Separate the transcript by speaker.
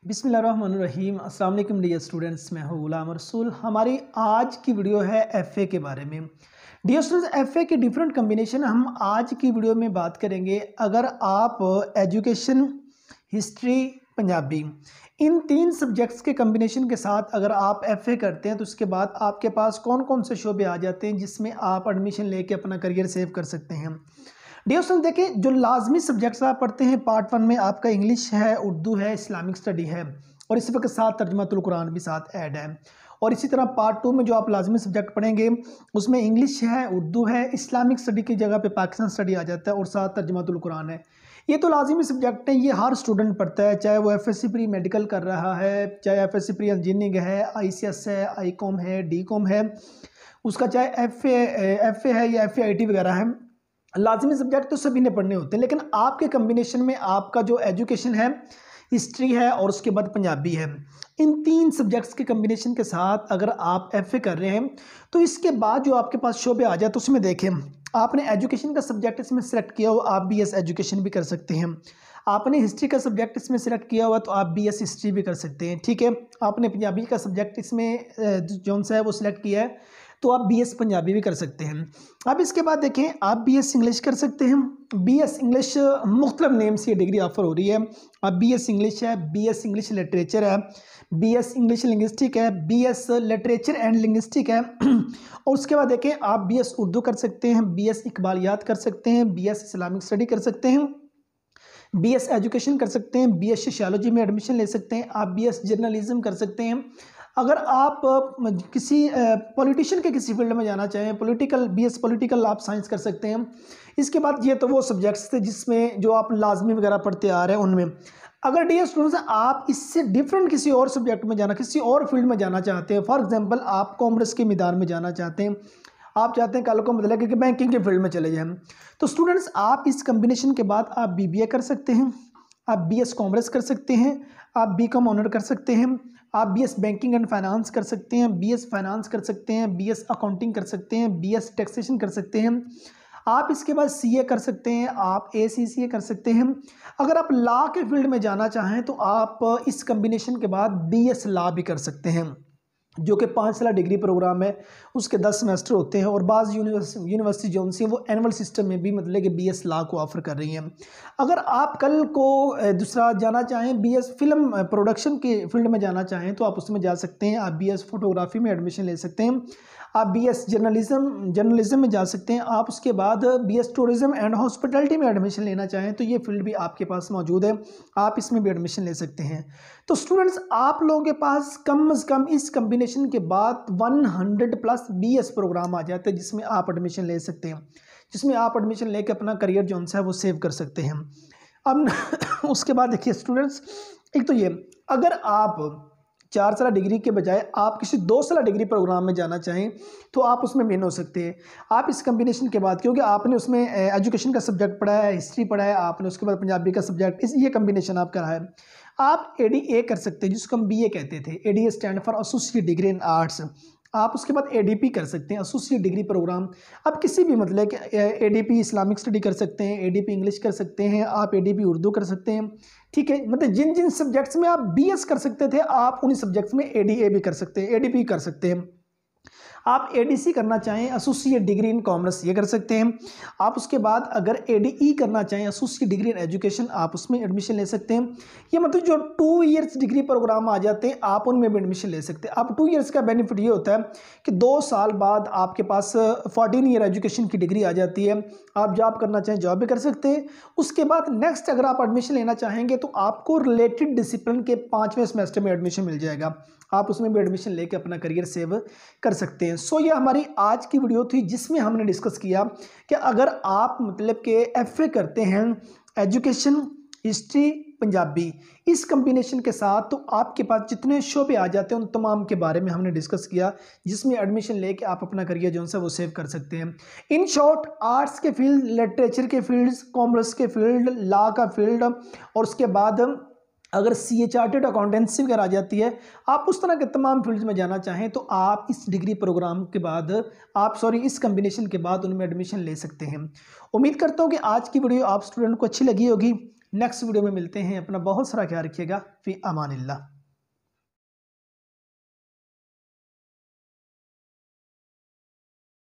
Speaker 1: बिस्मिल्लाहिर्रहमानिर्रहीम। अस्सलाम वालेकुम डियर स्टूडेंट्स, मैं हूँ गुलाम रसूल। हमारी आज की वीडियो है एफ़ए के बारे में। डियर स्टूडेंट्स, एफ़ए के डिफरेंट कम्बिनेशन हम आज की वीडियो में बात करेंगे। अगर आप एजुकेशन, हिस्ट्री, पंजाबी इन तीन सब्जेक्ट्स के कम्बिनेशन के साथ अगर आप एफ़ए करते हैं तो उसके बाद आपके पास कौन कौन से शोबे आ जाते हैं जिसमें आप एडमिशन लेके अपना करियर सेव कर सकते हैं। डियर स्टूडेंट, देखिए जो लाजमी सब्जेक्ट्स आप पढ़ते हैं, पार्ट 1 में आपका इंग्लिश है, उर्दू है, इस्लामिक स्टडी है और इसी वक्त साथ तर्जुमातुल कुरान भी साथ ऐड है। और इसी तरह पार्ट 2 में जो आप लाजमी सब्जेक्ट पढ़ेंगे उसमें इंग्लिश है, उर्दू है, इस्लामिक स्टडी की जगह पे पाकिस्तान स्टडी आ जाता है और साथ तर्जुमातुल कुरान है। ये तो लाजमी सब्जेक्ट है, ये हर स्टूडेंट पढ़ता है, चाहे वो एफएससी प्री मेडिकल कर रहा है, चाहे एफएससी प्री इंजीनियरिंग है, आईसीएस है, आईकॉम है, डीकॉम है, उसका चाहे एफए है या एफएआईटी वगैरह है। लाजमी सब्जेक्ट तो सभी ने पढ़ने होते हैं, लेकिन आपके कम्बिनेशन में आपका जो एजुकेशन है, हिस्ट्री है और उसके बाद पंजाबी है, इन तीन सब्जेक्ट्स के कम्बिनेशन के साथ अगर आप एफए कर रहे हैं तो इसके बाद जो आपके पास शोबे आ जाए तो उसमें देखें, आपने एजुकेशन का सब्जेक्ट इसमें सेलेक्ट किया हो, आप बीएस एजुकेशन भी कर सकते हैं। आपने हिस्ट्री का सब्जेक्ट इसमें सेलेक्ट किया हुआ तो आप बीएस हिस्ट्री भी कर सकते हैं, ठीक है। आपने पंजाबी का सब्जेक्ट इसमें जौन सा है वो सिलेक्ट किया है तो आप बीएस पंजाबी भी कर सकते हैं। अब इसके बाद देखें, आप बीएस इंग्लिश कर सकते हैं। बीएस इंग्लिश मुख्तलिफ नेम से ये डिग्री ऑफर हो रही है। अब बीएस इंग्लिश है, बीएस इंग्लिश लिटरेचर है, बीएस इंग्लिश लिंग्विस्टिक है, बीएस लिटरेचर एंड लिंग्विस्टिक है और उसके बाद देखें आप बीएस उर्दू कर सकते हैं, बीएस इकबालियात कर सकते हैं, बीएस इस्लामिक स्टडी कर सकते हैं, बीएस एजुकेशन कर सकते हैं, बीएस सोशियोलॉजी में एडमिशन ले सकते हैं, आप बीएस जर्नलिज्म कर सकते हैं। अगर आप किसी पॉलिटिशियन के किसी फील्ड में जाना चाहें, बीएस पॉलिटिकल आप साइंस कर सकते हैं। इसके बाद ये तो वो सब्जेक्ट्स थे जिसमें जो आप लाजमी वगैरह पढ़ते आ रहे हैं उनमें। अगर डियर स्टूडेंट्स आप इससे डिफरेंट किसी और सब्जेक्ट में जाना, किसी और फील्ड में जाना चाहते हैं, फॉर एग्जांपल आप कॉमर्स के मैदान में जाना चाहते हैं, आप चाहते हैं कल को मतलब कि बैंकिंग के फील्ड में चले जाएं, तो स्टूडेंट्स आप इस कम्बिनेशन के बाद आप बीबीए कर सकते हैं, आप बीएस कॉमर्स कर सकते हैं, आप बीकॉम ऑनर कर सकते हैं, आप बीएस बैंकिंग एंड फाइनेंस कर सकते हैं, बीएस फाइनेंस कर सकते हैं, बीएस अकाउंटिंग कर सकते हैं, बीएस टैक्सेशन कर सकते हैं, आप इसके बाद सीए कर सकते हैं, आप एसीसीए कर सकते हैं। अगर आप लॉ के फील्ड में जाना चाहें तो आप इस कम्बिनेशन के बाद बीएस लॉ भी कर सकते हैं, जो कि 5 साल डिग्री प्रोग्राम है, उसके 10 सेमेस्टर होते हैं और बाज़ यूनिवर्सिटी जो सी वो एनुअल सिस्टम में भी मतलब कि बीएस लॉ को ऑफर कर रही हैं। अगर आप कल को दूसरा जाना चाहें, बीएस फिल्म प्रोडक्शन के फील्ड में जाना चाहें तो आप उसमें जा सकते हैं, आप बीएस फोटोग्राफी में एडमिशन ले सकते हैं, आप बीएस जर्नलिज्म में जा सकते हैं, आप उसके बाद बीएस टूरिज्म एंड हॉस्पिटैलिटी में एडमिशन लेना चाहें तो ये फील्ड भी आपके पास मौजूद है, आप इसमें भी एडमिशन ले सकते हैं। तो स्टूडेंट्स आप लोगों के पास कम से कम इस कम्बिनेशन के बाद 100+ बीएस प्रोग्राम आ जाते हैं जिसमें आप एडमिशन ले सकते हैं, जिसमें आप एडमिशन लेकर अपना करियर जो है वो सेव कर सकते हैं। अब उसके बाद देखिए स्टूडेंट्स, एक तो ये अगर आप 4 साल डिग्री के बजाय आप किसी 2 साल डिग्री प्रोग्राम में जाना चाहें तो आप उसमें मेन हो सकते हैं। आप इस कम्बिनेशन के बाद, क्योंकि आपने उसमें एजुकेशन का सब्जेक्ट पढ़ा है, हिस्ट्री पढ़ा है, आपने उसके बाद पंजाबी का सब्जेक्ट, ये कम्बिनेशन आप करा है, आप एडीए कर सकते हैं जिसको हम बीए कहते थे। ADA stand for associate degree in arts. आप उसके बाद एडीपी कर सकते हैं, एसोसिएट डिग्री प्रोग्राम। आप किसी भी मतलब कि एडीपी इस्लामिक स्टडी कर सकते हैं, एडीपी इंग्लिश कर सकते हैं, आप एडीपी उर्दू कर सकते हैं, ठीक है। मतलब जिन जिन सब्जेक्ट्स में आप बीएस कर सकते थे आप उन्हीं सब्जेक्ट्स में एडीए भी कर सकते हैं, एडीपी कर सकते हैं। आप एडीसी करना चाहें, एसोसिएट डिग्री इन कॉमर्स, ये कर सकते हैं। आप उसके बाद अगर एडीई करना चाहें, एसोसिएट डिग्री इन एजुकेशन, आप उसमें एडमिशन ले सकते हैं। ये मतलब जो 2 इयर्स डिग्री प्रोग्राम आ जाते हैं आप उनमें भी एडमिशन ले सकते हैं। अब 2 इयर्स का बेनिफिट ये होता है कि 2 साल बाद आपके पास 14 ईयर एजुकेशन की डिग्री आ जाती है, आप जॉब करना चाहें जॉब भी कर सकते हैं। उसके बाद नेक्स्ट अगर आप एडमिशन लेना चाहेंगे तो आपको रिलेटेड डिसिप्लिन के 5वें सेमेस्टर में एडमिशन मिल जाएगा, आप उसमें भी एडमिशन लेके अपना करियर सेव कर सकते हैं। सो ये हमारी आज की वीडियो थी जिसमें हमने डिस्कस किया कि अगर आप मतलब कि एफए करते हैं, एजुकेशन, हिस्ट्री, पंजाबी इस कम्बिनेशन के साथ, तो आपके पास जितने शोबे आ जाते हैं उन तमाम के बारे में हमने डिस्कस किया, जिसमें एडमिशन लेके आप अपना करियर जो है वो सेव कर सकते हैं। इन शॉर्ट आर्ट्स के फील्ड, लिटरेचर के फील्ड, कॉमर्स के फील्ड, लॉ का फील्ड और उसके बाद अगर सीए चार्टेड अकाउंटेंसी वगैरह आ जाती है, आप उस तरह के तमाम फील्ड्स में जाना चाहें तो आप इस डिग्री प्रोग्राम के बाद इस कम्बिनेशन के बाद उनमें एडमिशन ले सकते हैं। उम्मीद करता हूं कि आज की वीडियो आप स्टूडेंट को अच्छी लगी होगी। नेक्स्ट वीडियो में मिलते हैं। अपना बहुत सारा ख्याल रखिएगा। फ़ी अमानिल्लाह।